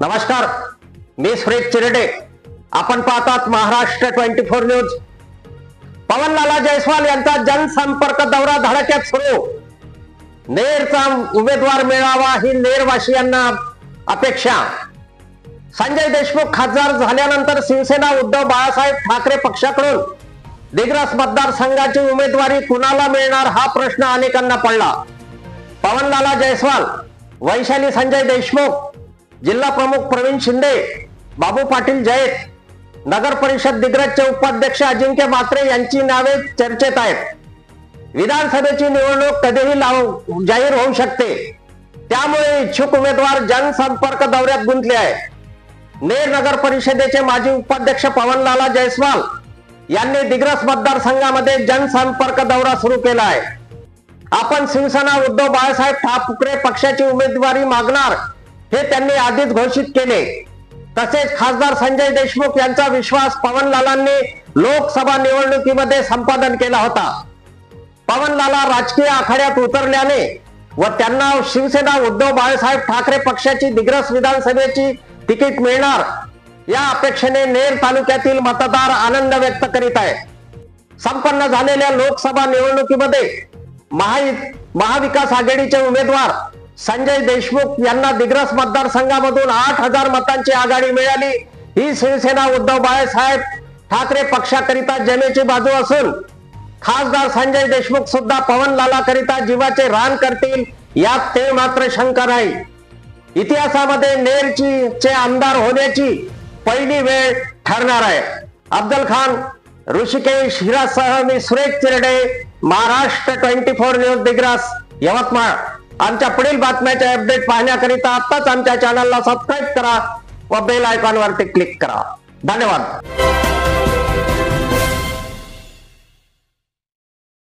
नमस्कार, मी सुरेश चिरडे. आपण पाहतात महाराष्ट्र 24 न्यूज. पवनलाला जयस्वाल यांचा जनसंपर्क दौरा धडाक्यात सुरू. नेरचा उमेदवार मिळावा ही नेरवासियांना अपेक्षा. संजय देशमुख खासदार झाल्यानंतर शिवसेना उद्धव बाळासाहेब ठाकरे पक्षाकडून दिग्रस मतदारसंघाची उमेदवारी कुणाला मिळणार हा प्रश्न अनेकांना पडला. पवनलाला जयस्वाल, वैशाली संजय देशमुख, जिल्हा प्रमुख प्रवीण शिंदे, बाबू पाटील जैत, नगर परिषद दिग्रसचे उपाध्यक्ष अजिंक्य म्हात्रे यांची नावे चर्चेत आहेत. विधानसभेची निवडणूक कधीही जाहीर होऊ शकते, त्यामुळे इच्छुक उमेदवार जनसंपर्क दौऱ्यात गुंतले आहे. नेर नगर परिषदेचे माजी उपाध्यक्ष पवनलाला जयस्वाल यांनी दिग्रस मतदारसंघामध्ये जनसंपर्क दौरा सुरू केला आहे. आपण शिवसेना उद्धव बाळासाहेब ठाकरे पक्षाची उमेदवारी मागणार हे त्यांनी आधीच घोषित केले. तसेच खासदार संजय देशमुख यांचा विश्वास पवनलालांनी लोकसभा निवडणुकीमध्ये संपादन केला होता. पवनलाला राजकीय आखाड्यात उतरल्याने व त्यांना शिवसेना उद्धव बाळासाहेब ठाकरे पक्षाची दिग्रस विधानसभेची तिकीट मिळणार या अपेक्षेने नेर तालुक्यातील मतदार आनंद व्यक्त करीत आहे. संपन्न झालेल्या लोकसभा निवडणुकीमध्ये महाविकास आघाडीचे उमेदवार संजय देशमुख यांना दिग्रस मतदारसंघामधून 8,000 मतांची आघाडी मिळाली. ही शिवसेना उद्धव बाळासाहेब ठाकरे पक्षाकरिता जमेची बाजू असून खासदार संजय देशमुख सुद्धा पवनलाला करिता जीवाचे रान करतील यात ते मात्र शंका नाही. इतिहासामध्ये नेरचे आमदार होण्याची पहिली वेळ ठरणार आहे. अफजल खान, ऋषिकेश हिरासह मी सुरेश चिरडे, महाराष्ट्र 24 न्यूज दिग्रस, यवतमाळ. आमच्या पुढील बातम्याचे अपडेट पाहण्याकरिता आताच आमच्या चॅनलला सबस्क्राईब करा व बेल आयकॉनवरती क्लिक करा. धन्यवाद.